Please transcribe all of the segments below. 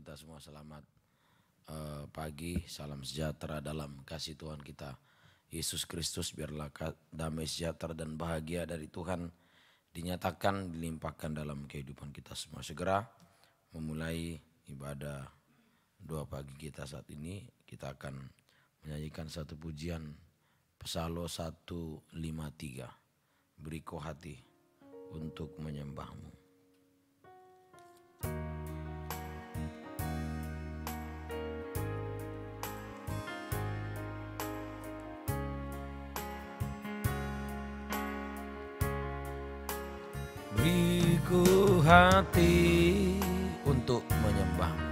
kita semua selamat pagi, salam sejahtera dalam kasih Tuhan kita Yesus Kristus. Biarlah damai sejahtera dan bahagia dari Tuhan dinyatakan, dilimpahkan dalam kehidupan kita semua. Segera memulai ibadah doa pagi kita saat ini, kita akan menyanyikan satu pujian Psalm 153. Beriku hati untuk menyembahmu. Beriku hati untuk menyembahmu,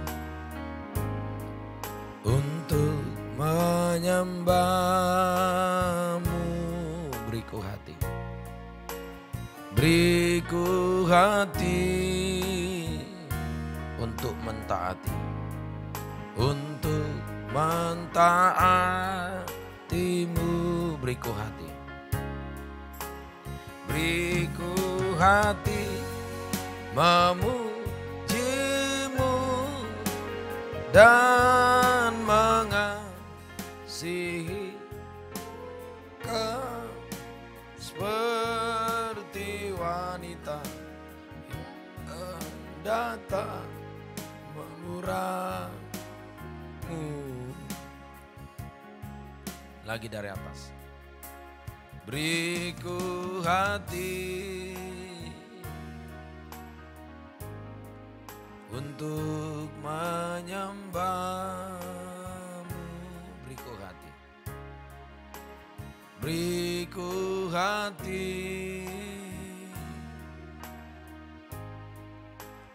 untuk menyembahmu. Beriku hati, beriku hati untuk mentaati, untuk mentaatimu. Beriku hati, beriku hati memujimu dan mengasihi kau seperti wanita yang datang menguramu. Lagi dari atas. Beriku hati untuk menyembahmu. Beriku hati, beriku hati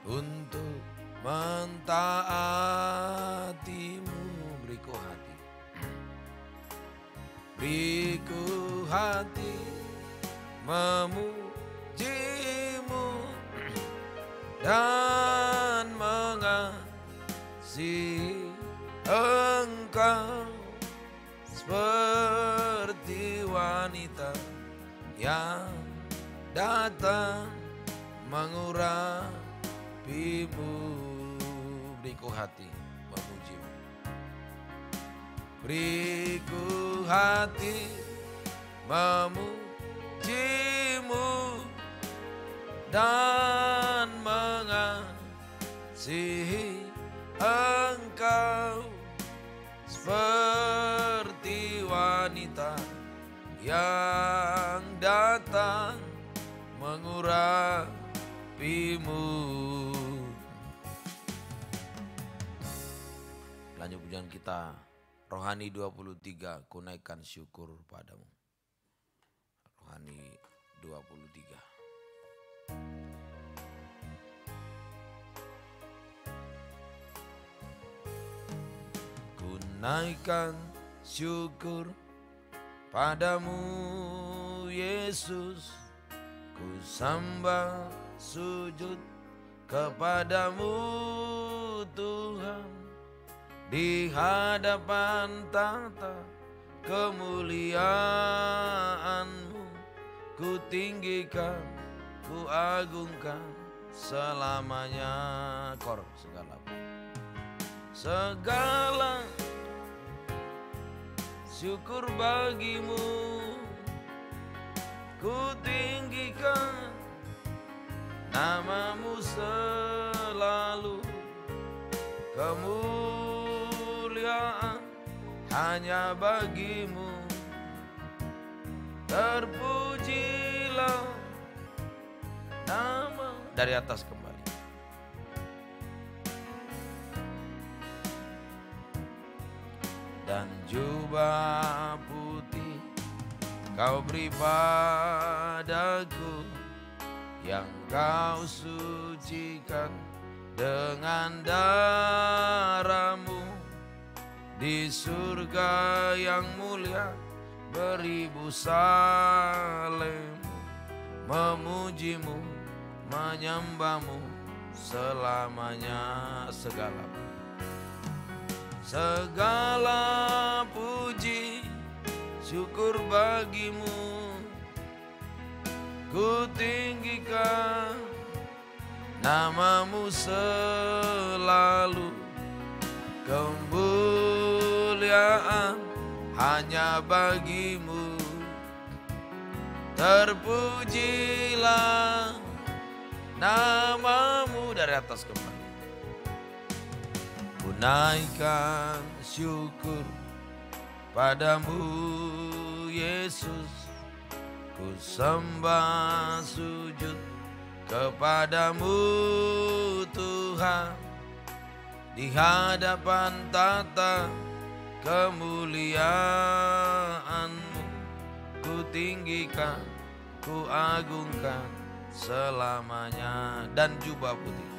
untuk mentaatimu. Beriku hati, beriku hati memujimu dan mengasihi engkau seperti wanita yang datang mengurapimu. Beriku hati memujimu, beriku hati memujimu dan mengasihi engkau seperti wanita yang datang mengurapimu. Lanjut pujian kita Rohani 23, ku naikkan syukur padamu. Rohani 23. Ku naikkan syukur padamu Yesus, ku sembah sujud kepadamu Tuhan, di hadapan tahta kemuliaan-Mu ku tinggikan, ku agungkan selamanya. Kor segala syukur bagimu ku tinggikan, namamu selalu, kemuliaan hanya bagimu. Terpujilah nama. Dari atas kembali. Dan jubah putih kau beri padaku, yang kau sucikan dengan darah-Mu. Di surga yang mulia beribu salemu, memujimu, menyembahmu selamanya. Segala puji syukur bagimu ku tinggikan, namamu selalu, hanya bagimu. Terpujilah namamu, dari atas kembali. Ku naikkan syukur padamu Yesus, ku sembah sujud kepadamu Tuhan. Di hadapan tata kemuliaan-Mu, ku tinggikan, ku agungkan selamanya. Dan jubah putih,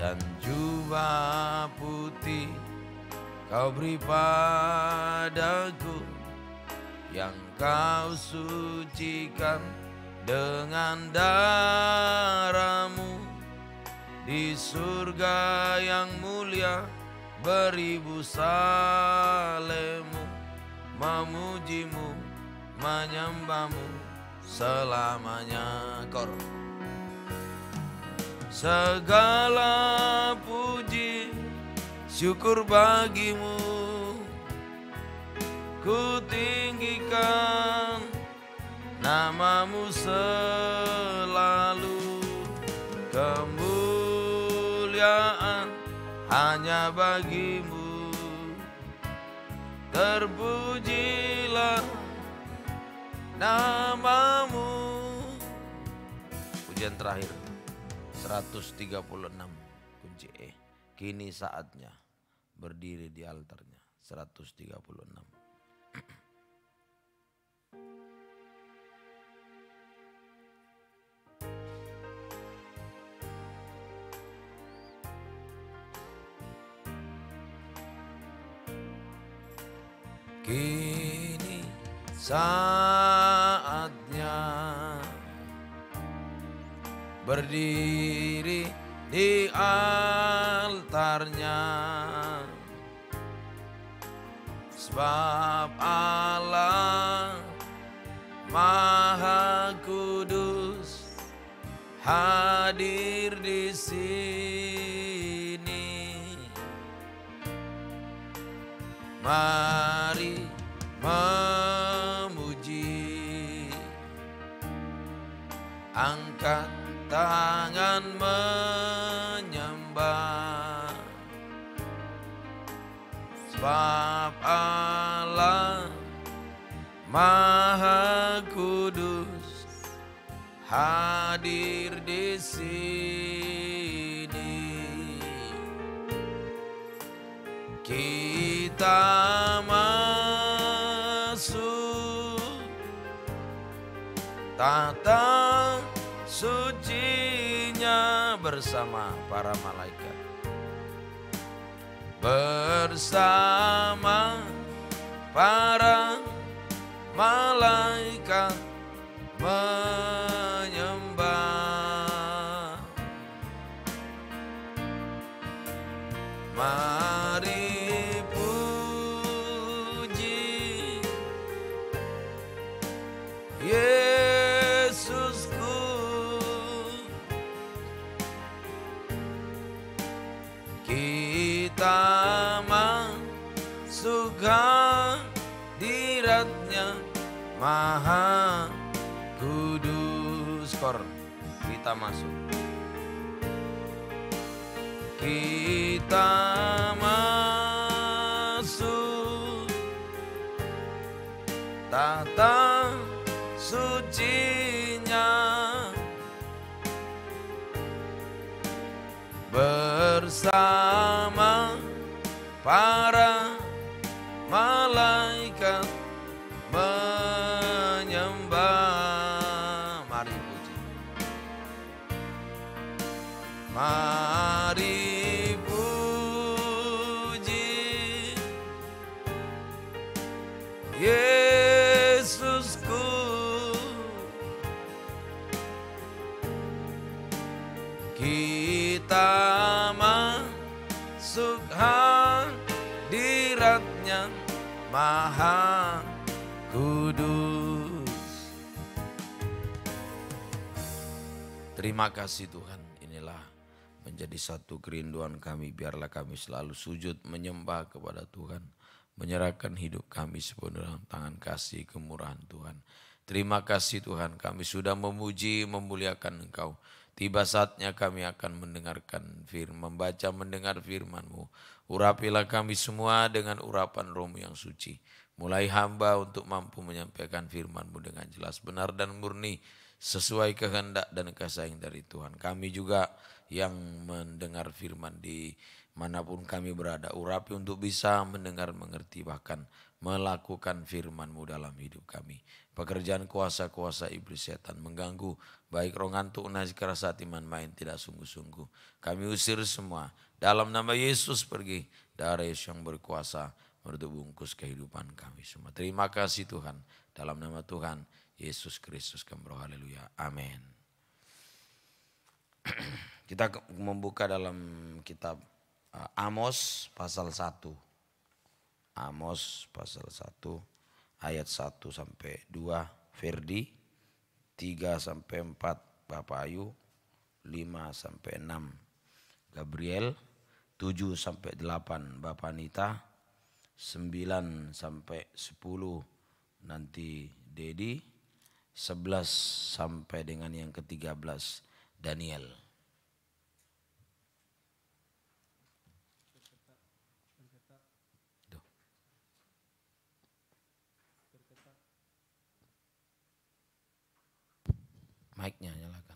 dan jubah putih Kau beri padaku, yang Kau sucikan dengan darah-Mu. Di surga yang mulia beribu salemu, memuji-Mu, menyembah-Mu selamanya. Kor. Segala puji syukur bagimu, ku tinggikan namamu selalu. Kemuliaan hanya bagimu, terpujilah namamu. Pujian terakhir 136 kunci E. Kini saatnya berdiri di altarnya. 136. Kini saatnya berdiri di altarnya, sebab Allah Maha Kudus hadir di sini. Mari memuji, angkat tangan menyembah, sebab Allah Maha Kudus hadir di sini. Kita masuk tata sucinya bersama para malaikat, bersama para malaikat menyembah. Mari puji Yesusku, kita masuk hadiratnya Maha Kudus. Kor, kita masuk. Kita masuk tata sucinya, bersama para malaikat menyembah. Mari puji, mari puji Yesusku, kita masuk hadiratnya Maha Kudus. Terima kasih Tuhan, inilah menjadi satu kerinduan kami. Biarlah kami selalu sujud menyembah kepada Tuhan, menyerahkan hidup kami sepenuh dalam tangan kasih kemurahan Tuhan. Terima kasih Tuhan, kami sudah memuji, memuliakan Engkau. Tiba saatnya kami akan mendengarkan firman, membaca, mendengar firman-Mu. Urapilah kami semua dengan urapan Roh-Mu yang suci. Mulai hamba untuk mampu menyampaikan firman-Mu dengan jelas, benar dan murni, sesuai kehendak dan kasih dari Tuhan. Kami juga yang mendengar firman di manapun kami berada, urapi untuk bisa mendengar, mengerti, bahkan melakukan firman-Mu dalam hidup kami. Pekerjaan kuasa-kuasa iblis setan mengganggu, baik roh ngantuk, nasi keras hati, main tidak sungguh-sungguh. Kami usir semua, dalam nama Yesus pergi, darah Yesus yang berkuasa untuk bungkus kehidupan kami semua. Terima kasih Tuhan, dalam nama Tuhan Yesus Kristus kami berdoa, haleluya, amin. Kita membuka dalam kitab Amos pasal 1. Amos pasal 1 ayat 1 sampai 2 Ferdi, 3 sampai 4 Bapak Ayu, 5 sampai 6 Gabriel, 7 sampai 8 Bapak Anita, 9 sampai 10 nanti Dedi, 11 sampai dengan yang ke-13 Daniel. Mic-nya nyalakan.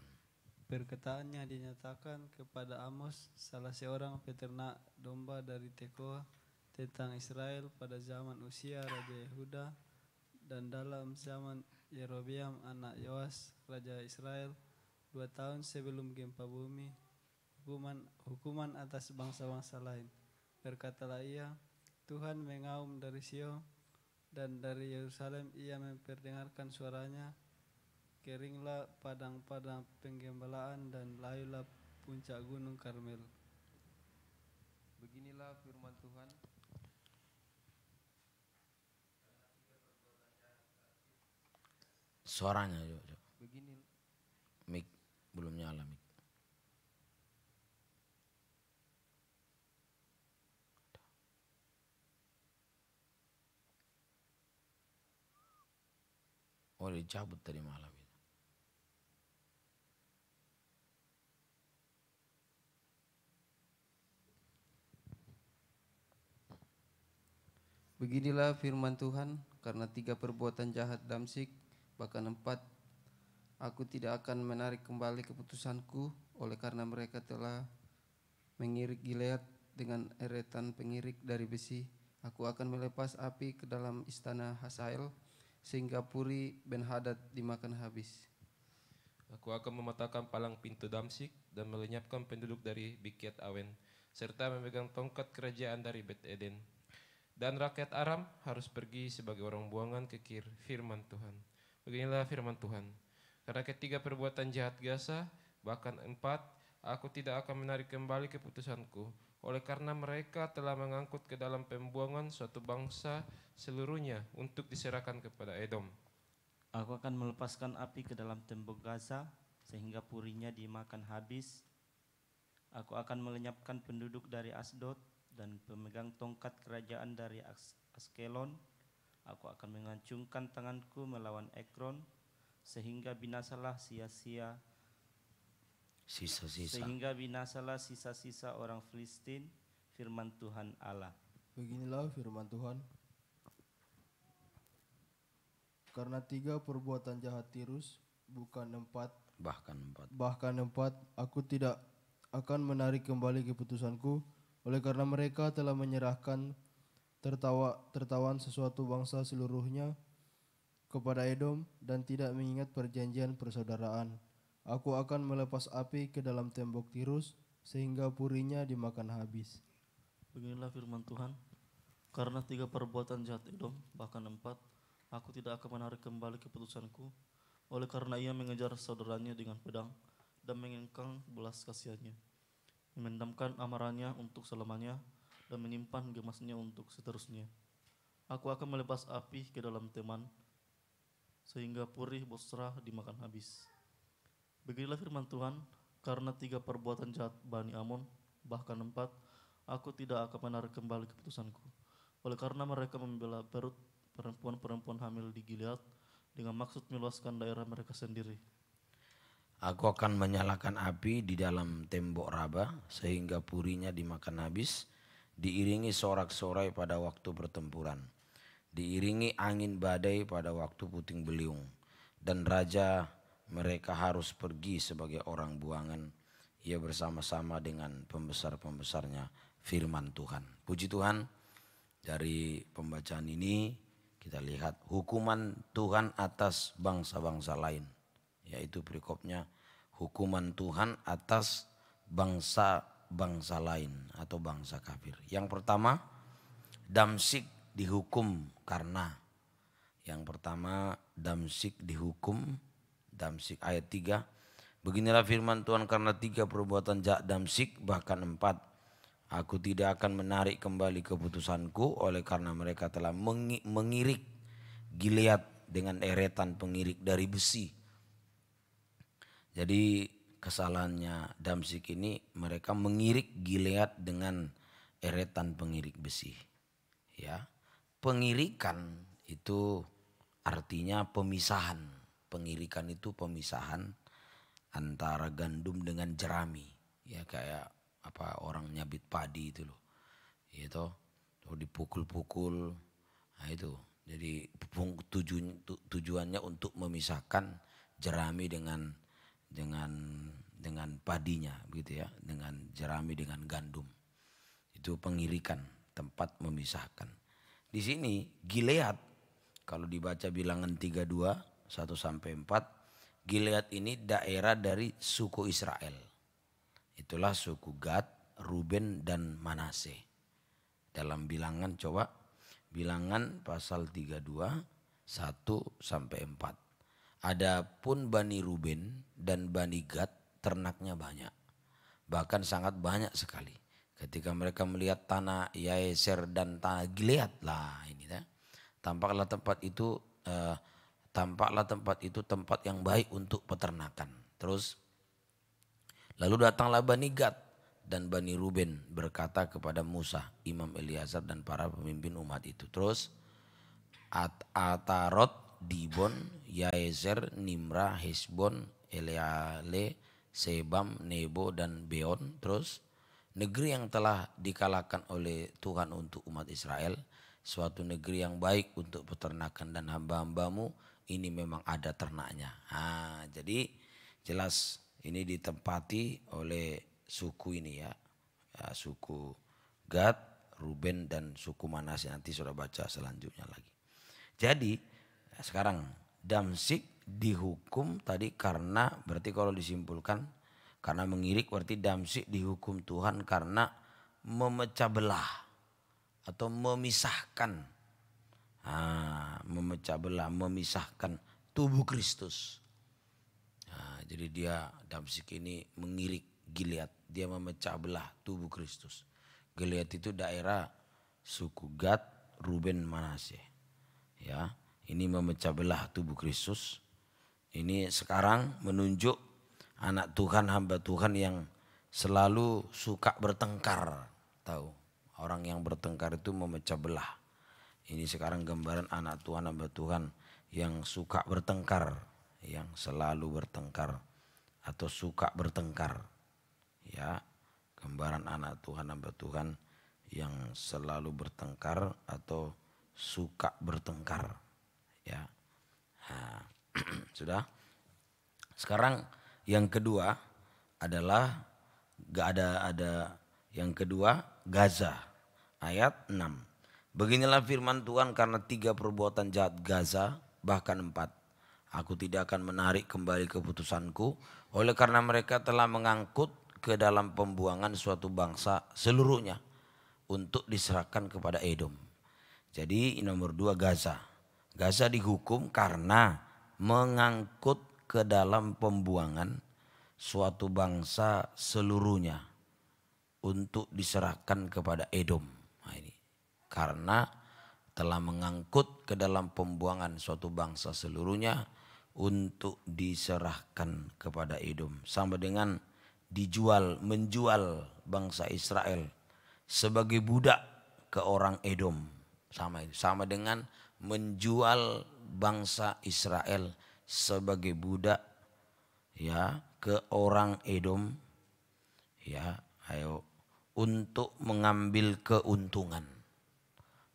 Perkataannya dinyatakan kepada Amos, salah seorang peternak domba dari Tekoa, tentang Israel pada zaman Usia Raja Yehuda dan dalam zaman Yerobeam anak Yoas Raja Israel, 2 tahun sebelum gempa bumi, hukuman atas bangsa-bangsa lain. Berkatalah ia, Tuhan mengaum dari Sion, dan dari Yerusalem ia memperdengarkan suaranya. Keringlah padang-padang penggembalaan dan layulah puncak gunung Karmel. Beginilah firman Tuhan. Suaranya yuk. Begini. Mic belum nyala mic. Oh, dicabut tadi malam itu. Beginilah firman Tuhan, karena 3 perbuatan jahat Damsyik, bahkan 4, aku tidak akan menarik kembali keputusanku, oleh karena mereka telah mengirik Gilead dengan eretan pengirik dari besi. Aku akan melepas api ke dalam istana Hazael, sehingga Puri Ben-Hadad dimakan habis. Aku akan mematahkan palang pintu Damsyik dan melenyapkan penduduk dari Bikiat Awen, serta memegang tongkat kerajaan dari Bet Eden. Dan rakyat Aram harus pergi sebagai orang buangan ke Kir, firman Tuhan. Beginilah firman Tuhan. Karena ketiga perbuatan jahat Gaza, bahkan 4, aku tidak akan menarik kembali keputusanku, oleh karena mereka telah mengangkut ke dalam pembuangan suatu bangsa seluruhnya untuk diserahkan kepada Edom. Aku akan melepaskan api ke dalam tembok Gaza, sehingga purinya dimakan habis. Aku akan melenyapkan penduduk dari Asdod dan pemegang tongkat kerajaan dari Askelon. Aku akan mengacungkan tanganku melawan Ekron, sehingga binasalah sisa-sisa orang Filistin, firman Tuhan Allah. Beginilah firman Tuhan. Karena 3 perbuatan jahat Tirus, bukan 4, bahkan 4, aku tidak akan menarik kembali keputusanku, oleh karena mereka telah menyerahkan tertawan sesuatu bangsa seluruhnya kepada Edom dan tidak mengingat perjanjian persaudaraan. Aku akan melepas api ke dalam tembok Tirus, sehingga purinya dimakan habis. Beginilah firman Tuhan. Karena 3 perbuatan jahat Edom, bahkan 4, aku tidak akan menarik kembali keputusanku, oleh karena ia mengejar saudaranya dengan pedang dan mengengkang belas kasihannya, memendamkan amarahnya untuk selamanya dan menyimpan gemasnya untuk seterusnya. Aku akan melepas api ke dalam teman, sehingga Puri Bosra dimakan habis. Beginilah firman Tuhan. Karena 3 perbuatan jahat Bani Amon, bahkan 4, aku tidak akan menarik kembali keputusanku, oleh karena mereka membela Berut, perempuan-perempuan hamil di Gilead, dengan maksud meluaskan daerah mereka sendiri. Aku akan menyalakan api di dalam tembok Raba sehingga purinya dimakan habis, diiringi sorak-sorai pada waktu pertempuran, diiringi angin badai pada waktu puting beliung, dan raja mereka harus pergi sebagai orang buangan, ia bersama-sama dengan pembesar-pembesarnya. Firman Tuhan. Puji Tuhan, dari pembacaan ini kita lihat hukuman Tuhan atas bangsa-bangsa lain, yaitu perikopnya hukuman Tuhan atas bangsa-bangsa lain atau bangsa kafir. Yang pertama, Damsyik dihukum karena. Yang pertama, Damsyik dihukum. Damsyik ayat 3. Beginilah firman Tuhan, karena 3 perbuatan jahat Damsyik, bahkan 4, aku tidak akan menarik kembali keputusanku, oleh karena mereka telah mengirik Gilead dengan eretan pengirik dari besi. Jadi kesalahannya Damsyik ini, mereka mengirik Gilead dengan eretan pengirik besi. Ya, pengirikan itu artinya pemisahan. Pengirikan itu pemisahan antara gandum dengan jerami. Ya, kayak apa orang nyabit padi itu loh, itu dipukul-pukul, nah itu. Jadi tujuannya untuk memisahkan jerami dengan padinya, gitu ya, dengan jerami dengan gandum. Itu pengirikan, tempat memisahkan. Di sini Gilead, kalau dibaca Bilangan 32 1-4, Gilead ini daerah dari suku Israel. Itulah suku Gad, Ruben, dan Manase. Dalam Bilangan, coba Bilangan pasal 32 1-4. Adapun Bani Ruben dan Bani Gad, ternaknya banyak, bahkan sangat banyak sekali. Ketika mereka melihat tanah Yaeser dan tanah Gilead, lah ini ya, tampaklah tempat itu tempat yang baik untuk peternakan. Terus lalu datanglah Bani Gad dan Bani Ruben berkata kepada Musa, Imam Eliazar, dan para pemimpin umat itu. Terus Atarot, Dibon, Yaezer, Nimra, Hesbon, Eleale, Sebam, Nebo, dan Beon. Terus negeri yang telah dikalahkan oleh Tuhan untuk umat Israel, suatu negeri yang baik untuk peternakan, dan hamba-hambamu ini memang ada ternaknya. Jadi jelas ini ditempati oleh suku ini ya, suku Gad, Ruben, dan suku Manase. Nanti sudah baca selanjutnya lagi. Jadi sekarang Damsyik dihukum tadi karena, berarti kalau disimpulkan karena mengirik, berarti Damsyik dihukum Tuhan karena memecah belah atau memisahkan, memecah belah, memisahkan tubuh Kristus. Jadi dia, Damsyik ini mengirik Gilead, dia memecah belah tubuh Kristus. Gilead itu daerah suku Gad, Ruben, Manase. Ya, ini memecah belah tubuh Kristus. Ini sekarang menunjuk anak Tuhan, hamba Tuhan yang selalu suka bertengkar. Tahu, orang yang bertengkar itu memecah belah. Ini sekarang gambaran anak Tuhan, hamba Tuhan yang suka bertengkar, yang selalu bertengkar atau suka bertengkar. Ya, gambaran anak Tuhan, hamba Tuhan yang selalu bertengkar atau suka bertengkar. Ya, sudah. Sekarang yang kedua adalah ada yang kedua, Gaza ayat 6. Beginilah firman Tuhan, karena 3 perbuatan jahat Gaza, bahkan 4, aku tidak akan menarik kembali keputusanku, oleh karena mereka telah mengangkut ke dalam pembuangan suatu bangsa seluruhnya untuk diserahkan kepada Edom. Jadi nomor 2 Gaza. Gaza dihukum karena mengangkut ke dalam pembuangan suatu bangsa seluruhnya untuk diserahkan kepada Edom. Nah, ini karena telah mengangkut ke dalam pembuangan suatu bangsa seluruhnya untuk diserahkan kepada Edom. Sama dengan menjual bangsa Israel sebagai budak ke orang Edom. Sama dengan menjual bangsa Israel sebagai budak ya ke orang Edom ya, untuk mengambil keuntungan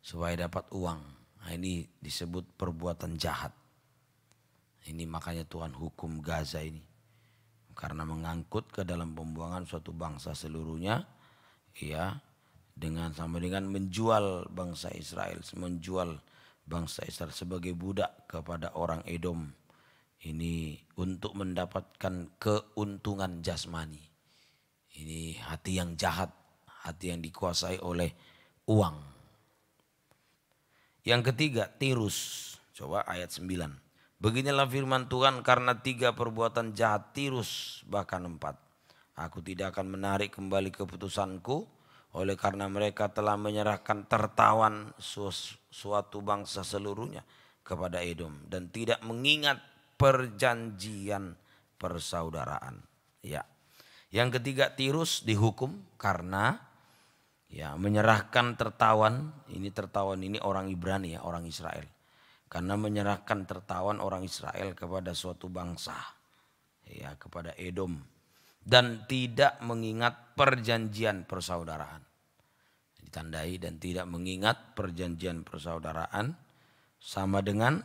supaya dapat uang. Nah, ini disebut perbuatan jahat. Ini makanya Tuhan hukum Gaza ini. Karena mengangkut ke dalam pembuangan suatu bangsa seluruhnya ya, sama dengan menjual bangsa Israel sebagai budak kepada orang Edom. Ini untuk mendapatkan keuntungan jasmani. Ini hati yang jahat, hati yang dikuasai oleh uang. Yang ketiga, Tirus. Coba ayat 9. Beginilah firman Tuhan, karena 3 perbuatan jahat Tirus, bahkan 4. Aku tidak akan menarik kembali keputusanku, oleh karena mereka telah menyerahkan tertawan suatu bangsa seluruhnya kepada Edom, dan tidak mengingat perjanjian persaudaraan. Ya. Yang ketiga, Tirus dihukum karena ya menyerahkan tertawan. Tertawan ini orang Ibrani ya, orang Israel. Karena menyerahkan tertawan orang Israel kepada suatu bangsa, ya kepada Edom, dan tidak mengingat perjanjian persaudaraan. Ditandai dan tidak mengingat perjanjian persaudaraan sama dengan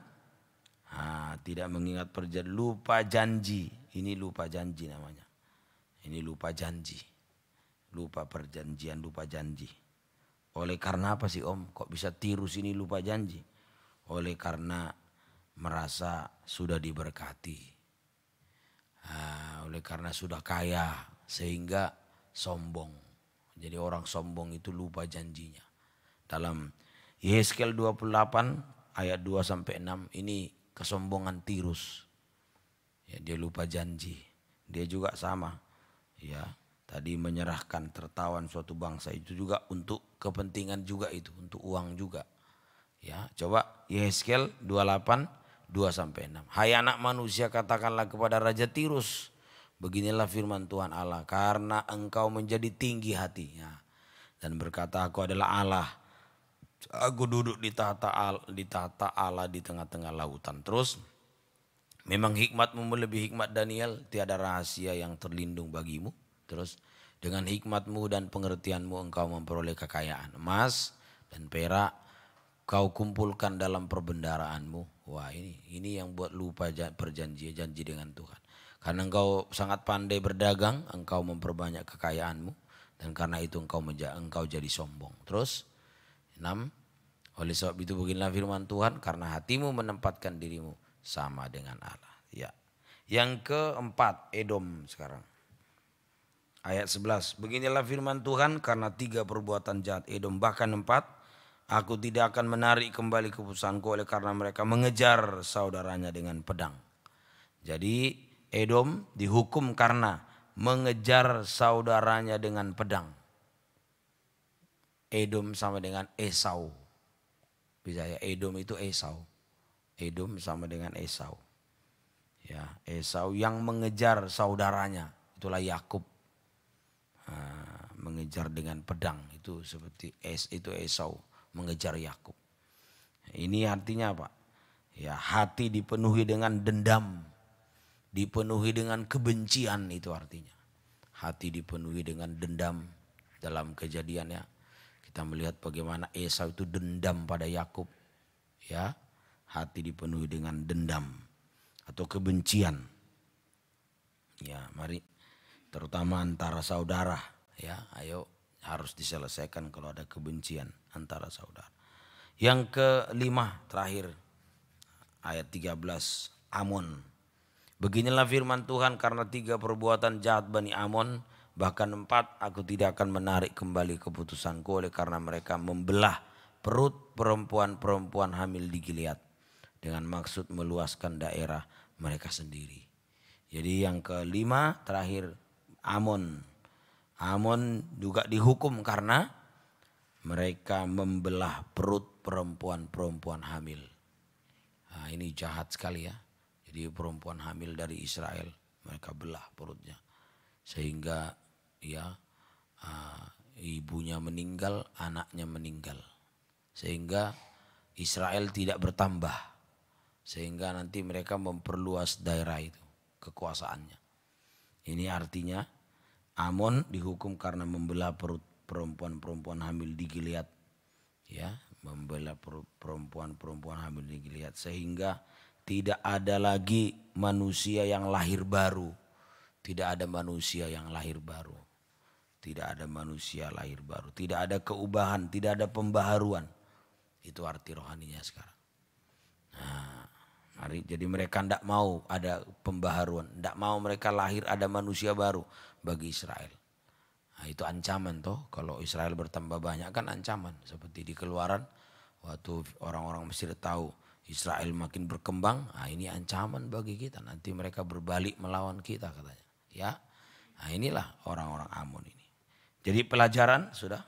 tidak mengingat perjanjian, lupa janji. Ini lupa janji namanya. Ini lupa janji, lupa perjanjian, lupa janji. Oleh karena apa sih Om? Kok bisa Tirus ini lupa janji? Oleh karena merasa sudah diberkati, oleh karena sudah kaya sehingga sombong. Jadi orang sombong itu lupa janjinya. Dalam Yeskel 28 ayat 2-6 ini kesombongan Tirus. Ya, dia lupa janji. Dia juga sama. Ya, tadi menyerahkan tertawan suatu bangsa itu juga untuk kepentingan juga itu, untuk uang juga. Ya, coba Yeskel 28 2-6. Hai anak manusia, katakanlah kepada Raja Tirus, beginilah firman Tuhan Allah, karena engkau menjadi tinggi hatinya dan berkata, aku adalah Allah, aku duduk di tahta Allah di tengah-tengah lautan. Terus, memang hikmatmu melebihi hikmat Daniel, tiada rahasia yang terlindung bagimu. Terus, dengan hikmatmu dan pengertianmu engkau memperoleh kekayaan, emas dan perak kau kumpulkan dalam perbendaraanmu. Wah, ini yang buat lupa janji dengan Tuhan. Karena engkau sangat pandai berdagang, engkau memperbanyak kekayaanmu, dan karena itu engkau jadi sombong. Terus 6, oleh sebab itu beginilah firman Tuhan, karena hatimu menempatkan dirimu sama dengan Allah. Ya. Yang keempat, Edom sekarang. Ayat 11, beginilah firman Tuhan, karena 3 perbuatan jahat Edom, bahkan 4, aku tidak akan menarik kembali keputusanku, oleh karena mereka mengejar saudaranya dengan pedang. Jadi Edom dihukum karena mengejar saudaranya dengan pedang. Edom sama dengan Esau. Bisa ya, Edom itu Esau. Edom sama dengan Esau. Ya, Esau yang mengejar saudaranya, itulah Yakub. Mengejar dengan pedang itu seperti itu Esau mengejar Yakub. Ini artinya apa? Ya, hati dipenuhi dengan dendam, dipenuhi dengan kebencian, itu artinya. Hati dipenuhi dengan dendam. Dalam Kejadian ya, kita melihat bagaimana Esau itu dendam pada Yakub. Ya, hati dipenuhi dengan dendam atau kebencian. Ya, mari, terutama antara saudara. Ya, ayo harus diselesaikan kalau ada kebencian antara saudara. Yang kelima terakhir, ayat 13, Amon. Beginilah firman Tuhan, karena 3 perbuatan jahat Bani Amon, bahkan 4, aku tidak akan menarik kembali keputusanku, oleh karena mereka membelah perut perempuan-perempuan hamil di Gilead dengan maksud meluaskan daerah mereka sendiri. Jadi yang kelima terakhir, Amon. Amon juga dihukum karena mereka membelah perut perempuan-perempuan hamil. Nah, ini jahat sekali ya. Jadi perempuan hamil dari Israel, mereka belah perutnya. Sehingga ya ibunya meninggal, anaknya meninggal. sehingga Israel tidak bertambah, sehingga nanti mereka memperluas daerah itu, kekuasaannya. Ini artinya Amon dihukum karena membelah perut perempuan-perempuan hamil di Gilead, ya, membelah perempuan-perempuan hamil di Gilead, sehingga tidak ada lagi manusia yang lahir baru. Tidak ada manusia yang lahir baru. Tidak ada manusia lahir baru. Tidak ada keubahan, tidak ada pembaharuan. Itu arti rohaninya sekarang. Nah, mari, jadi mereka tidak mau ada pembaharuan. Tidak mau mereka lahir ada manusia baru bagi Israel. Nah, itu ancaman toh. Kalau Israel bertambah banyak kan ancaman. Seperti di Keluaran waktu orang-orang Mesir tahu Israel makin berkembang, nah ini ancaman bagi kita. Nanti mereka berbalik melawan kita katanya. Ya, nah inilah orang-orang Amon ini. Jadi pelajaran sudah.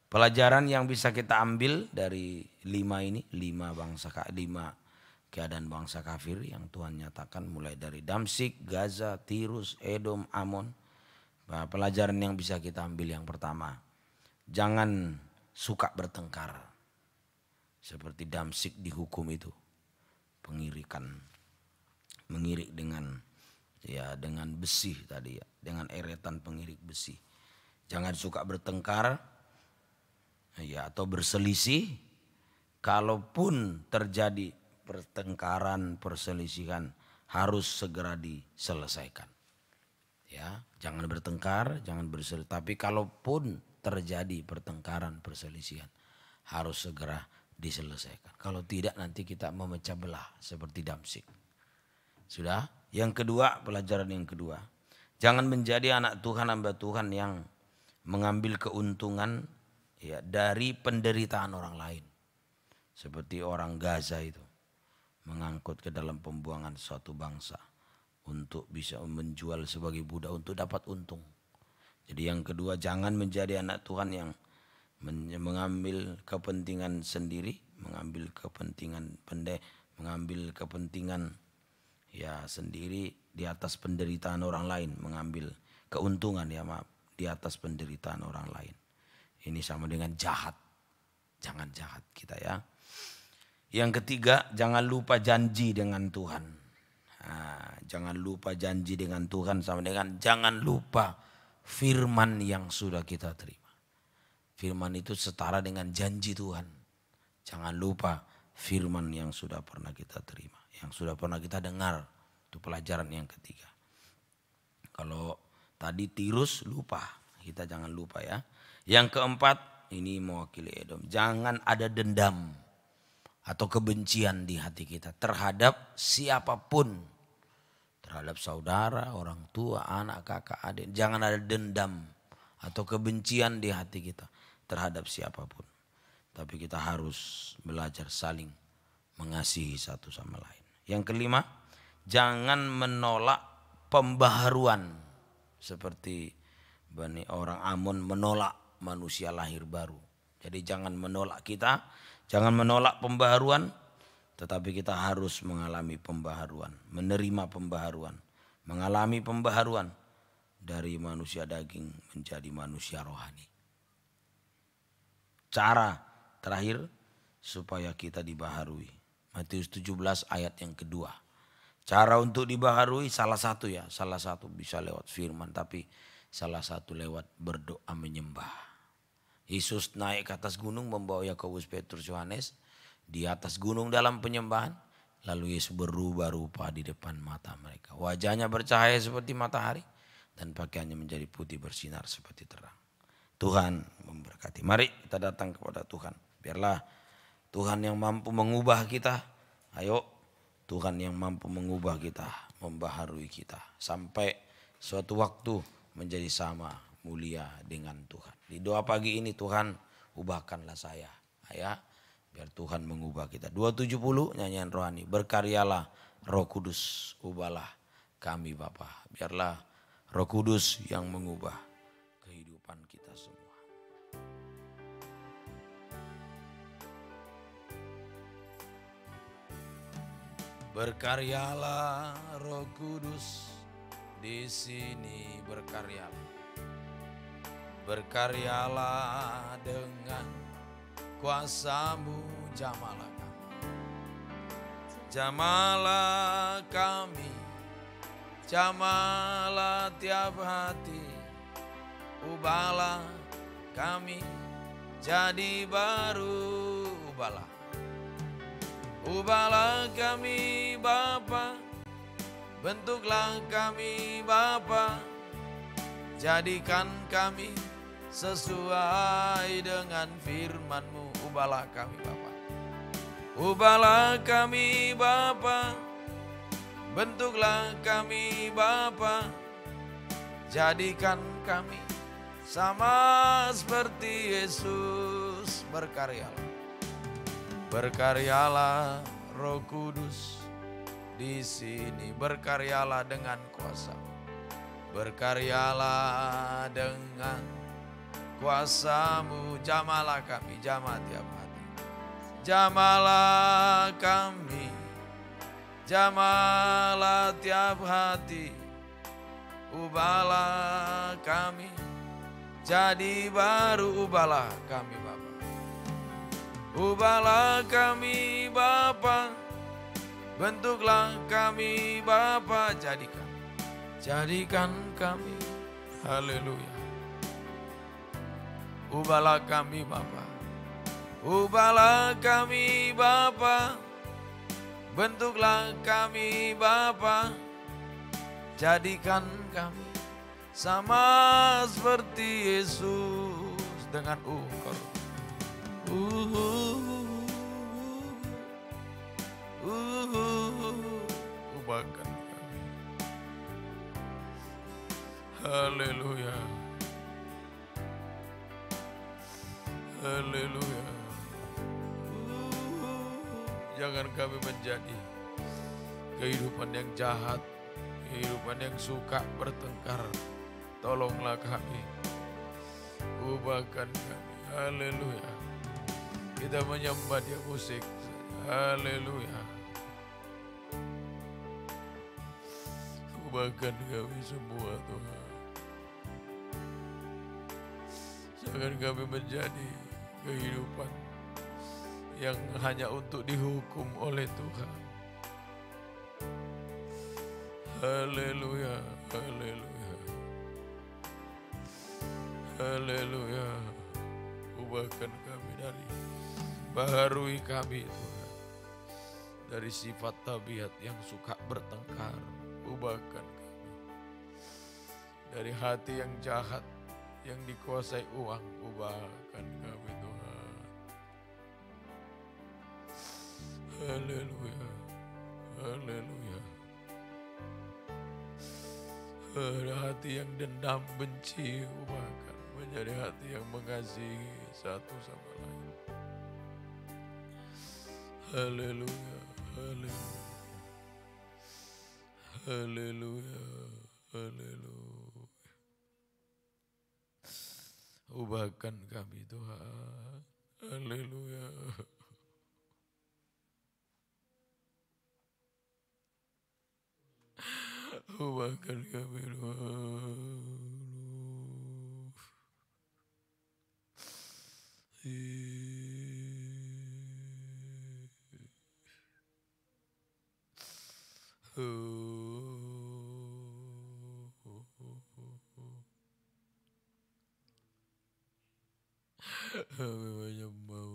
Pelajaran yang bisa kita ambil dari 5 keadaan bangsa kafir yang Tuhan nyatakan mulai dari Damsyik, Gaza, Tirus, Edom, Amon. Nah, pelajaran yang bisa kita ambil yang pertama, jangan suka bertengkar. Seperti Damsyik dihukum itu, pengirikan, mengirik dengan besi tadi ya, dengan eretan pengirik besi. Jangan suka bertengkar ya atau berselisih. Kalaupun terjadi pertengkaran, perselisihan harus segera diselesaikan. Ya, jangan bertengkar, jangan berselisih. Tapi kalaupun terjadi pertengkaran, perselisihan harus segera diselesaikan. Kalau tidak nanti kita memecah belah seperti Damsyik. Sudah? Yang kedua, pelajaran yang kedua. Jangan menjadi anak Tuhan, hamba Tuhan yang mengambil keuntungan ya dari penderitaan orang lain. Seperti orang Gaza itu mengangkut ke dalam pembuangan suatu bangsa untuk bisa menjual sebagai budak untuk dapat untung. Jadi yang kedua, jangan menjadi anak Tuhan yang mengambil kepentingan sendiri, mengambil kepentingan ya sendiri di atas penderitaan orang lain, mengambil keuntungan ya di atas penderitaan orang lain. Ini sama dengan jahat. Jangan jahat kita ya. Yang ketiga, jangan lupa janji dengan Tuhan. Nah, jangan lupa janji dengan Tuhan sama dengan jangan lupa firman yang sudah kita terima. Firman itu setara dengan janji Tuhan. Jangan lupa firman yang sudah pernah kita terima, yang sudah pernah kita dengar. Itu pelajaran yang ketiga. Kalau tadi Tirus lupa, kita jangan lupa ya. Yang keempat, ini mewakili Edom. Jangan ada dendam atau kebencian di hati kita terhadap siapapun. Terhadap saudara, orang tua, anak, kakak, adik. Jangan ada dendam atau kebencian di hati kita terhadap siapapun. Tapi kita harus belajar saling mengasihi satu sama lain. Yang kelima, jangan menolak pembaharuan. Seperti orang Amon menolak manusia lahir baru. Jadi jangan menolak kita, jangan menolak pembaharuan. Tetapi kita harus mengalami pembaharuan, menerima pembaharuan. Mengalami pembaharuan dari manusia daging menjadi manusia rohani. Cara terakhir supaya kita dibaharui. Matius 17 ayat yang kedua. Cara untuk dibaharui salah satu bisa lewat firman, tapi salah satu lewat berdoa menyembah. Yesus naik ke atas gunung membawa Yakobus, Petrus, Yohanes di atas gunung dalam penyembahan. Lalu Yesus berubah rupa di depan mata mereka. Wajahnya bercahaya seperti matahari dan pakaiannya menjadi putih bersinar seperti terang. Tuhan memberkati. Mari kita datang kepada Tuhan. Biarlah Tuhan yang mampu mengubah kita. Ayo Tuhan yang mampu mengubah kita, membaharui kita. Sampai suatu waktu menjadi sama mulia dengan Tuhan. Di doa pagi ini Tuhan ubahkanlah saya. Ya, biar Tuhan mengubah kita. 270 nyanyian rohani. Berkaryalah Roh Kudus, ubahlah kami Bapa. Biarlah Roh Kudus yang mengubah kehidupan kita semua. Berkaryalah Roh Kudus, di sini berkaryalah. Berkaryalah dengan kuasa-Mu jamalah kami. Jamalah kami, jamalah tiap hati, ubahlah kami jadi baru, ubahlah kami Bapa, bentuklah kami Bapa, jadikan kami sesuai dengan firman-Mu. Ubahlah kami Bapa, ubahlah kami Bapa, bentuklah kami Bapa, jadikan kami sama seperti Yesus. Berkaryalah Roh Kudus di sini, berkaryalah dengan kuasa, berkaryalah dengan kuasa-Mu. Jamalah kami, jamah tiap hati, jamalah kami, jamalah tiap hati, ubahlah kami jadi baru. Ubahlah kami Bapa, ubahlah kami Bapa, bentuklah kami Bapa, jadikan kami. Haleluya. Ubahlah kami Bapa, ubahlah kami Bapa, bentuklah kami Bapa, jadikan kami sama seperti Yesus dengan ukor. Ubahkan kami. Haleluya. Haleluya. Jangan kami menjadi kehidupan yang jahat, kehidupan yang suka bertengkar. Tolonglah kami, ubahkan kami. Haleluya. Kita menyembah Dia musik. Haleluya. Ubahkan kami semua Tuhan. Jangan kami menjadi kehidupan yang hanya untuk dihukum oleh Tuhan. Haleluya, haleluya, haleluya. Ubahkan kami baharui kami Tuhan, dari sifat tabiat yang suka bertengkar. Ubahkan kami dari hati yang jahat, yang dikuasai uang. Ubahkan kami Tuhan. Haleluya, haleluya. Ada hati yang dendam, benci, ubahkan menjadi hati yang mengasihi satu sama lain. Haleluya, haleluya, haleluya, haleluya. Ubahkan kami Tuhan. Haleluya. Ubahkan kami Tuhan. Kami menyembah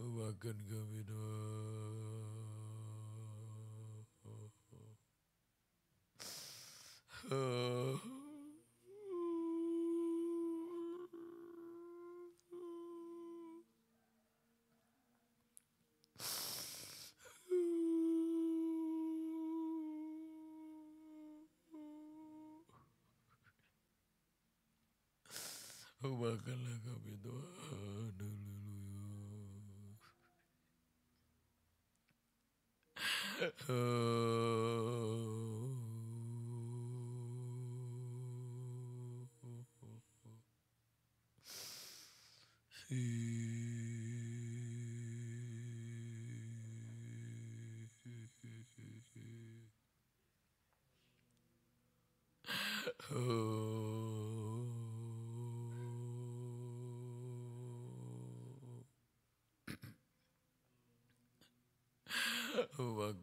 ubahkan kami ubahkanlah kami Tuhan.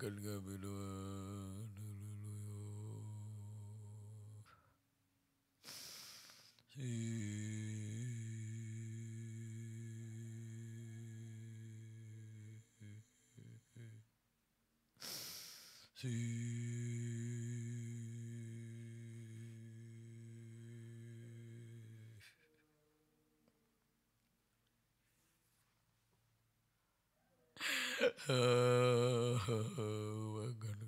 akan kami doakan. Makan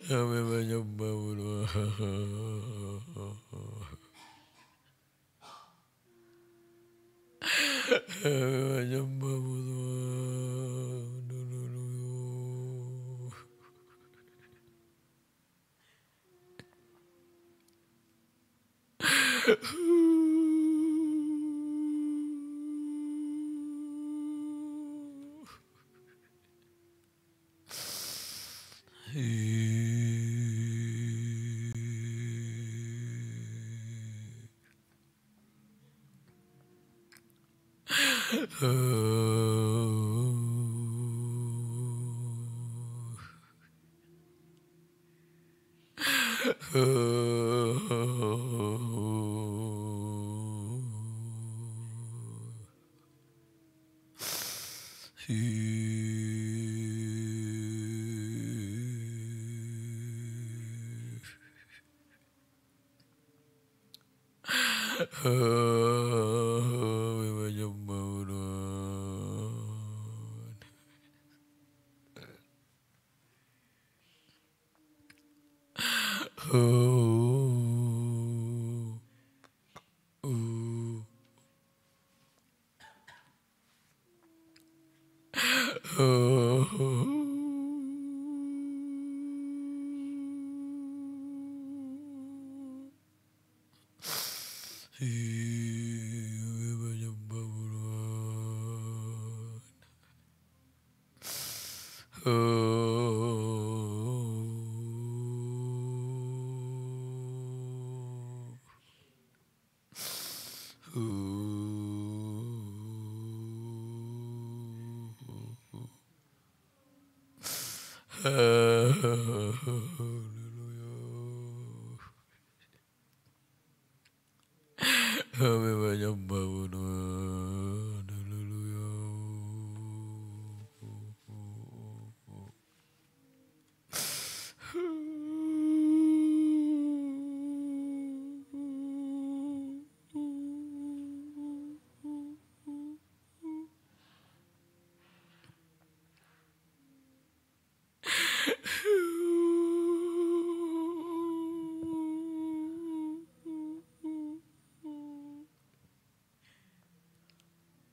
kami kami menyembah kami menyembah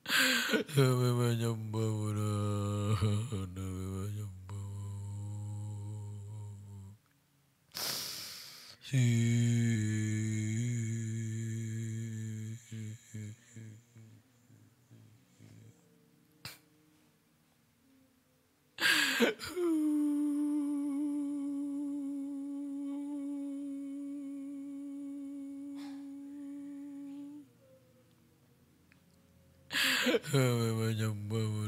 Kami menyembahmu Tuhan, kami menyembahmu. Kami menyembahmu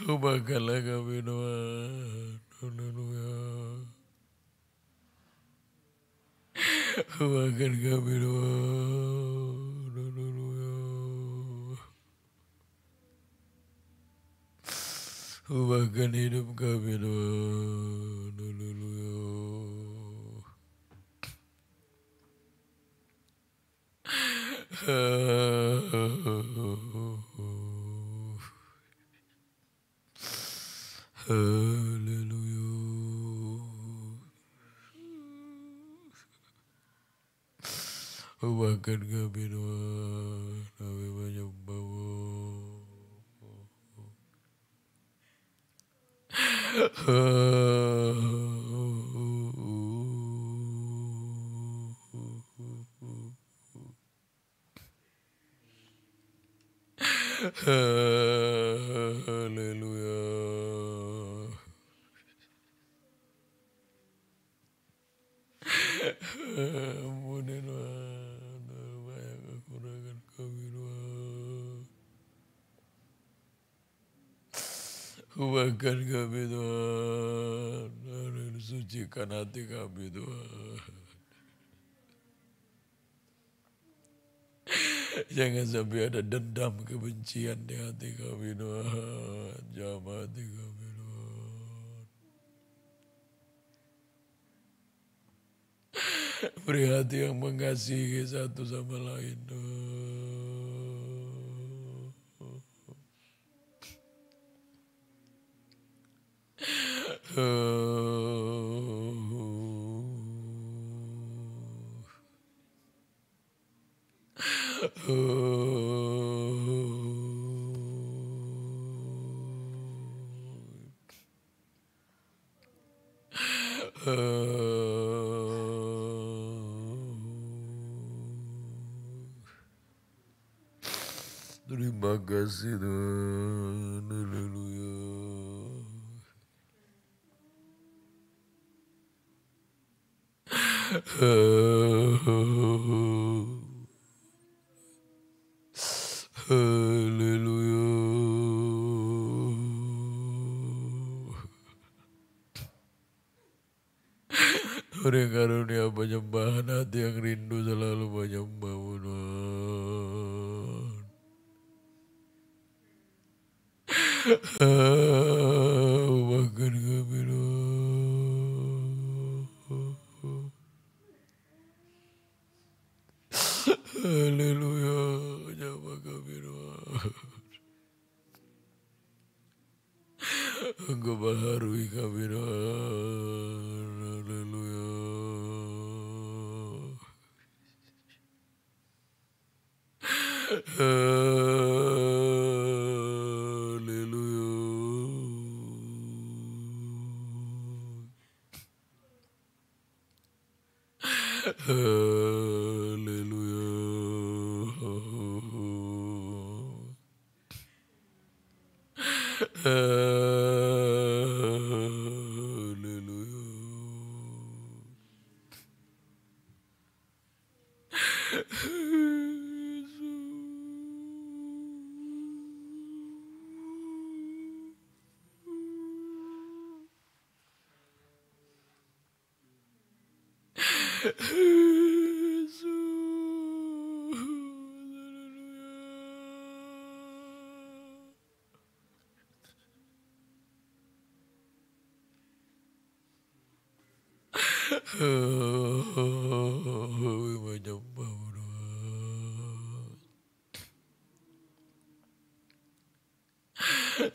Ubahkanlah kami Tuhan, haleluya. Ubahkan kami Tuhan, haleluya. Ubahkan hidup kami Tuhan, haleluya. Haleluya. Ubahkan kami Tuhan, kami menyembahmu. Haleluya. Ampuni Tuhan, banyak kekurangan kami Tuhan. Ubahkan kami Tuhan, dan sucikan hati kami Tuhan. Jangan sampai ada dendam, kebencian di hati kami Tuhan. Jamah hati kami Tuhan. Beri hati yang mengasihi satu sama lain Terima kasih Tuhan, haleluya. Haleluya. Beri karunia penyembahan hati yang rindu selalu menyembahmu Tuhan. Ubahkan kami Tuhan. Haleluya, jamah kami Tuhan. Engkau baharui kami Tuhan. Haleluya.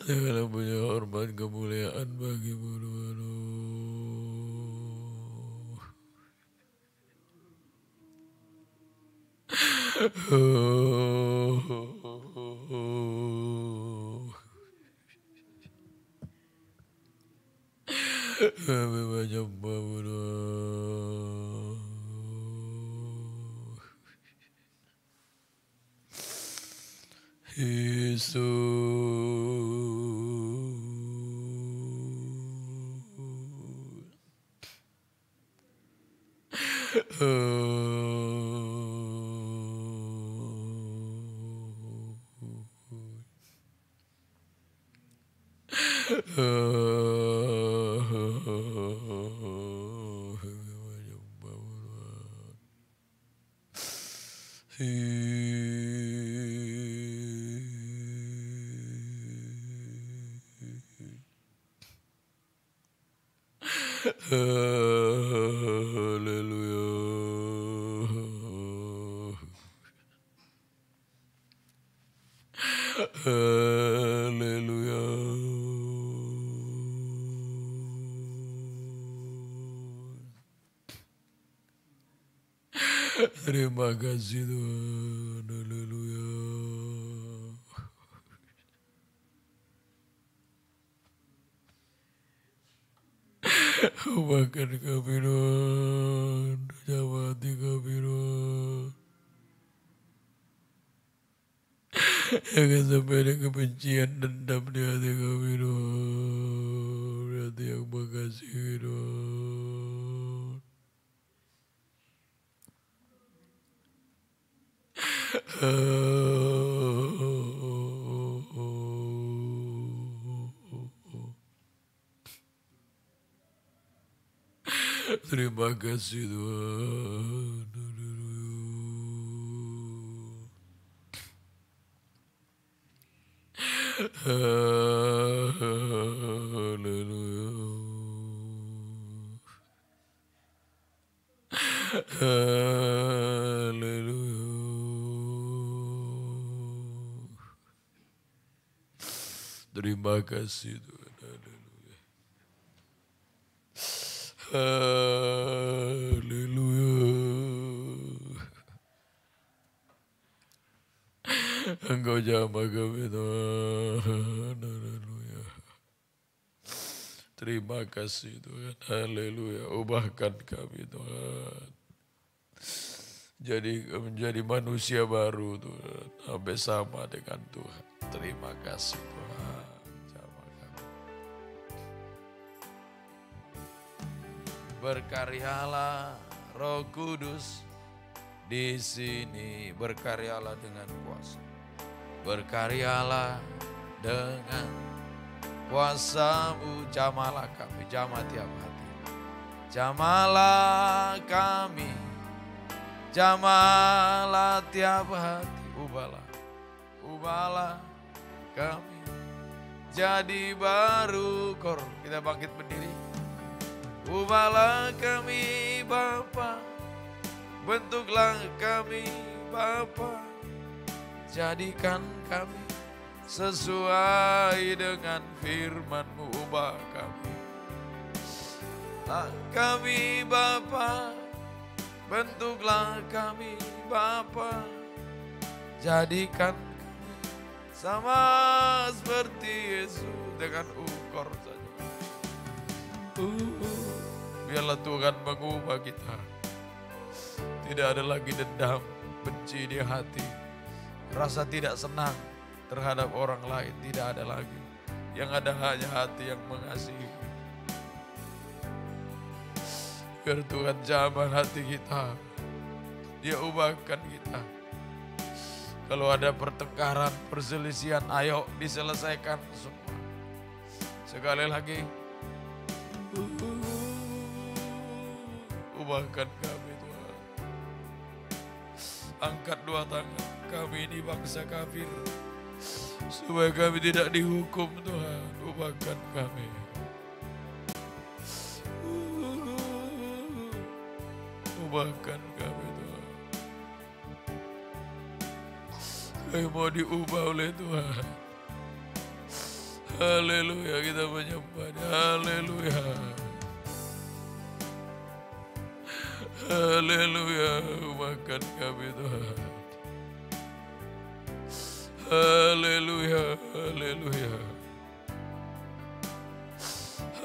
Segala punya hormat kemuliaan bagimu Tuhan. Kami menyembahmu Tuhan. Terima kasih Tuhan, haleluya. Bahkan kami Tuhan, jawati kami Tuhan. Jangan sampai ada kebencian dendam di hati kami Tuhan, di hati yang mengasihi Tuhan. Terima kasih Tuhan. Haleluya. Haleluya. Terima kasih Tuhan. Haleluya. Engkau jamah kami Tuhan. Haleluya. Terima kasih Tuhan. Haleluya. Ubahkan kami Tuhan. Jadi menjadi manusia baru Tuhan. Sampai sama dengan Tuhan. Terima kasih Tuhan. Jamah kami. Berkaryalah Roh Kudus di sini, berkaryalah dengan kuasa. Berkaryalah dengan kuasa-Mu, jamalah kami, jamah tiap hati. Jamalah kami, jamalah tiap hati. Ubahlah kami jadi baru. Kita bangkit berdiri. Ubahlah kami Bapa, bentuklah kami Bapa, jadikan kami sesuai dengan firman-Mu. Ubah kami, kami Bapa, bentuklah kami Bapa, Jadikan sama seperti Yesus dengan ukor saja. Biarlah Tuhan mengubah kita. Tidak ada lagi dendam, benci di hati, rasa tidak senang terhadap orang lain, tidak ada lagi. Yang ada hanya hati yang mengasihi. Biar Tuhan jamah hati kita, Dia ubahkan kita. Kalau ada pertengkaran, perselisihan, ayo diselesaikan semua. Sekali lagi, ubahkan kami Tuhan. Angkat dua tangan, kami ini bangsa kafir. Supaya kami tidak dihukum Tuhan, ubahkan kami. Ubahkan kami Tuhan. Kami mau diubah oleh Tuhan. Haleluya, kita menyembah. Haleluya. Haleluya, ubahkan kami Tuhan. Haleluya, haleluya.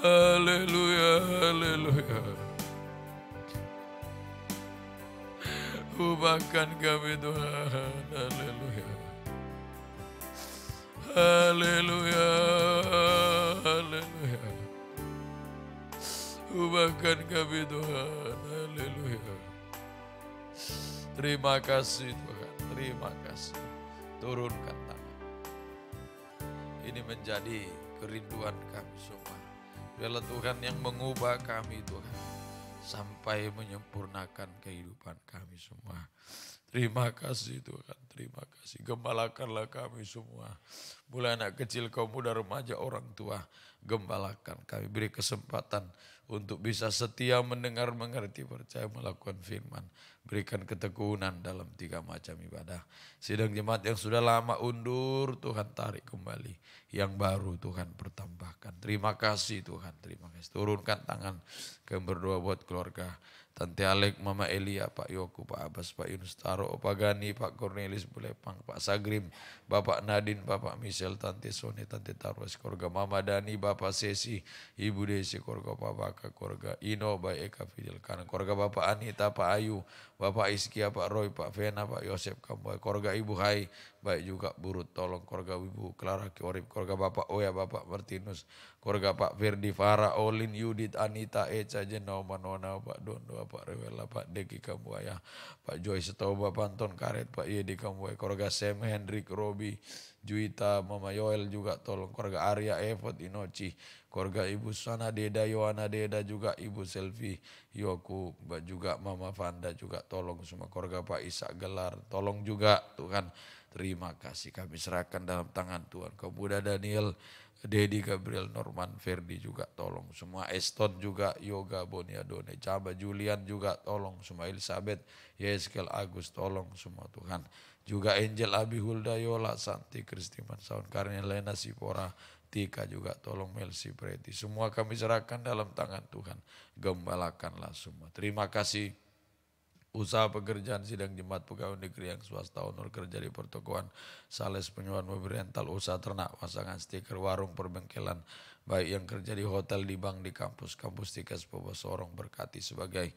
Haleluya, haleluya. Ubahkan kami Tuhan. Haleluya. Haleluya, haleluya. Ubahkan kami Tuhan. Haleluya. Terima kasih Tuhan. Terima kasih. Turunkan tangan. Ini menjadi kerinduan kami semua. Biarlah Tuhan yang mengubah kami Tuhan. Sampai menyempurnakan kehidupan kami semua. Terima kasih Tuhan, terima kasih. Gembalakanlah kami semua. Mulai anak kecil, kaum muda, remaja, orang tua. Gembalakan kami, beri kesempatan untuk bisa setia mendengar, mengerti, percaya, melakukan firman. Berikan ketekunan dalam 3 macam ibadah. Sidang jemaat yang sudah lama undur, Tuhan tarik kembali. Yang baru Tuhan pertambahkan. Terima kasih Tuhan, terima kasih. Turunkan tangan, kami berdoa buat keluarga. Tante Alek, Mama Elia, Pak Yoku, Pak Abbas, Pak Yunus Taro, Pak Gani, Pak Cornelis Bulepang, Pak Sagrim, Bapak Nadine, Bapak Michelle, Tante Sone, Tante Tarwas, keluarga Mama Dani, Bapak Sesi, Ibu Desi, keluarga Pak Baka, keluarga Ino, Bapak Eka Fidel Kanan, keluarga Bapak Anita, Pak Ayu, Bapak Iskia, Pak Roy, Pak Vena, Pak Yosep Kamboy, keluarga Ibu Hai, baik juga Burut Tolong, keluarga Ibu Clara Kiorip, keluarga Bapak Oya, Bapak Martinus, keluarga Pak Ferdi, Farah, Olin, Yudit, Anita, Eca, Jenoma, Nona, Pak Dondo, Pak Rewela, Pak Deki Kambuaya, Pak Joy Setoba, Panton Karet, Pak Yedi Kambuaya, keluarga Sam, Hendrik, Robi, Juita, Mama Yoel juga tolong, keluarga Arya, Evot, Inoci, keluarga Ibu Sana Deda, Yohana Deda juga, Ibu Selvi, Yoku, juga Mama Vanda juga tolong semua, keluarga Pak Ishak Gelar, tolong juga Tuhan. Terima kasih, kami serahkan dalam tangan Tuhan. Kemudian Daniel, Dedi, Gabriel, Norman, Ferdi juga tolong semua. Eston juga, Yoga, Bonia, Done, Caba, Julian juga tolong semua. Elizabeth, Yeskel, Agus tolong semua Tuhan. Juga Angel, Abi, Hulda, Yola, Santi, Kristiman, Saun, Karnia, Lena, Sipora, Tika juga tolong, Melsi, Preti. Semua kami serahkan dalam tangan Tuhan. Gembalakanlah semua. Terima kasih. Usaha pekerjaan sidang jemaat pegawai negeri yang swasta, honor kerja di pertokoan, sales penyewaan mobil rental, usaha ternak, pasangan stiker, warung, perbengkelan, baik yang kerja di hotel, di bank, di kampus, Tikas, Sorong, berkati sebagai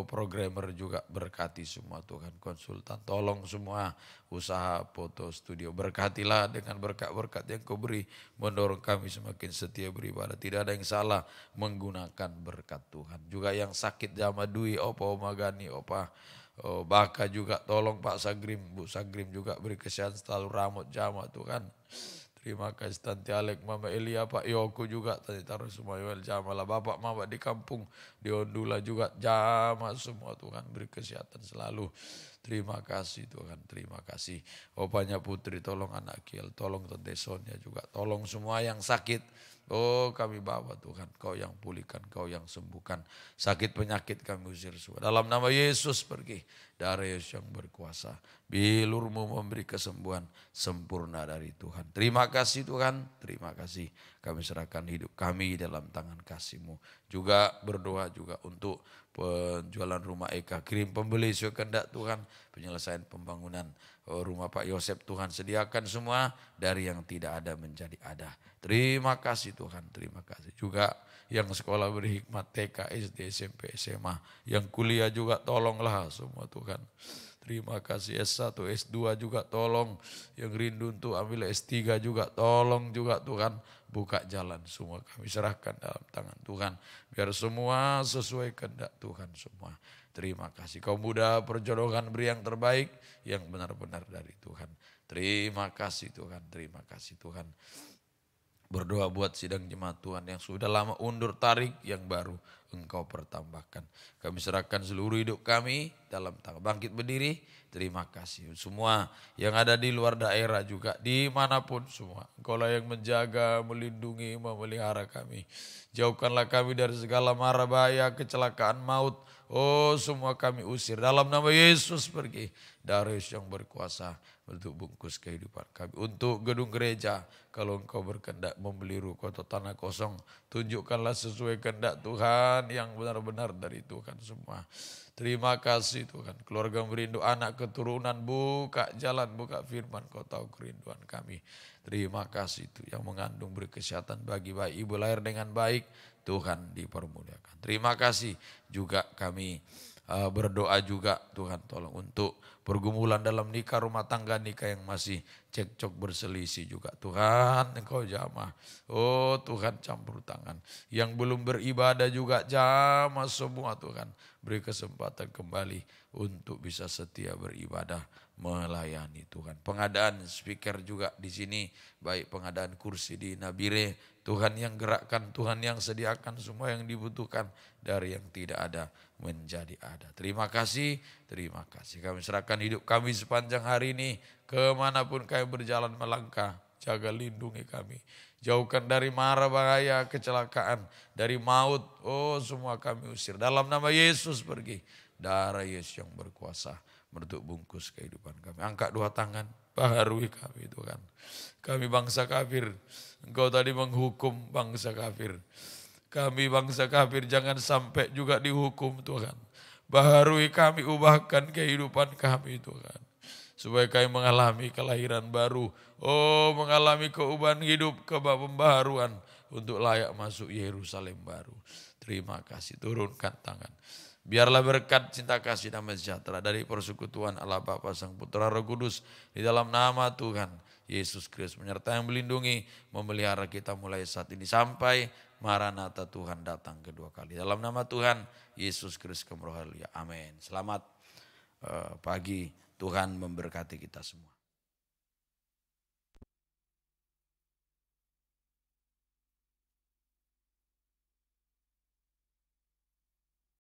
programmer juga berkati semua Tuhan, konsultan, tolong semua usaha foto studio, berkatilah dengan berkat-berkat yang Kau beri, mendorong kami semakin setia beribadah, tidak ada yang salah menggunakan berkat Tuhan. Juga yang sakit jama Dwi, Opa Omagani, Opa Baka juga tolong Pak Sagrim, Bu Sagrim juga beri kesehatan selalu, ramot jama Tuhan. Terima kasih Tante Alek, Mama Elia, Pak Yoku juga, Tante Taruh semua, Yoel jamalah, Bapak Mama di kampung, di Ondula juga jamaah semua Tuhan, beri kesehatan selalu. Terima kasih Tuhan, terima kasih. Opanya Putri, tolong anak Kiel, tolong Tante Sonia juga, tolong semua yang sakit. Oh kami bawa Tuhan, Kau yang pulihkan, Kau yang sembuhkan. Sakit penyakit kami usir semua. Dalam nama Yesus pergi, darah Yesus yang berkuasa. Bilur-Mu memberi kesembuhan sempurna dari Tuhan. Terima kasih Tuhan, terima kasih. kami serahkan hidup kami dalam tangan kasih-Mu. Juga berdoa juga untuk penjualan rumah Eka, kirim pembeli sesuai kehendak Tuhan, penyelesaian pembangunan rumah Pak Yosep, Tuhan sediakan semua dari yang tidak ada menjadi ada. Terima kasih Tuhan, terima kasih. Juga yang sekolah berhikmat TK, SD, SMP, SMA, yang kuliah juga tolonglah semua Tuhan. Terima kasih S1, S2 juga tolong, yang rindu untuk ambil S3 juga tolong juga Tuhan. Buka jalan semua kami serahkan dalam tangan Tuhan. Biar semua sesuai kehendak Tuhan semua. Terima kasih. Kaum muda perjodohan beri yang terbaik, yang benar-benar dari Tuhan. Terima kasih Tuhan, terima kasih Tuhan. Berdoa buat sidang jemaat Tuhan yang sudah lama undur tarik, yang baru Engkau pertambahkan. Kami serahkan seluruh hidup kami dalam tangan. Bangkit berdiri, terima kasih. Semua yang ada di luar daerah juga, dimanapun semua. Engkaulah yang menjaga, melindungi, memelihara kami. Jauhkanlah kami dari segala mara bahaya, kecelakaan, maut. Oh, semua kami usir. Dalam nama Yesus pergi. Darus yang berkuasa untuk bungkus kehidupan kami. Untuk gedung gereja, kalau Engkau berkehendak membeli ruko atau tanah kosong, tunjukkanlah sesuai kehendak Tuhan yang benar-benar dari Tuhan semua. Terima kasih Tuhan. Keluarga merindu anak keturunan, buka jalan, buka firman, Kau tahu kerinduan kami. Terima kasih itu yang mengandung beri kesehatan bagi bayi ibu lahir dengan baik, Tuhan dipermuliakan. Terima kasih juga kami berdoa juga Tuhan tolong untuk pergumulan dalam nikah, rumah tangga nikah yang masih cekcok berselisih juga. Tuhan Engkau jamah. Oh Tuhan campur tangan. Yang belum beribadah juga jamah semua Tuhan. Beri kesempatan kembali untuk bisa setia beribadah, melayani Tuhan. Pengadaan speaker juga di sini, baik pengadaan kursi di Nabire, Tuhan yang gerakkan, Tuhan yang sediakan semua yang dibutuhkan dari yang tidak ada menjadi ada. Terima kasih, terima kasih. Kami serahkan hidup kami sepanjang hari ini, kemanapun kami berjalan melangkah, jaga lindungi kami. Jauhkan dari mara bahaya, kecelakaan, dari maut, oh semua kami usir. Dalam nama Yesus pergi, darah Yesus yang berkuasa untuk bungkus kehidupan kami. Angkat dua tangan, baharui kami Tuhan. Kami bangsa kafir, Engkau tadi menghukum bangsa kafir. Kami bangsa kafir jangan sampai juga dihukum Tuhan. Baharui kami, ubahkan kehidupan kami Tuhan. Supaya kami mengalami kelahiran baru. Oh mengalami keubahan hidup, pembaharuan untuk layak masuk Yerusalem baru. Terima kasih, turunkan tangan. Biarlah berkat cinta kasih damai sejahtera dari persekutuan Allah Bapa Sang Putra Roh Kudus di dalam nama Tuhan Yesus Kristus menyertai, yang melindungi, memelihara kita mulai saat ini sampai Maranatha Tuhan datang kedua kali. Dalam nama Tuhan Yesus Kristus Haleluya. Amin. Selamat pagi, Tuhan memberkati kita semua.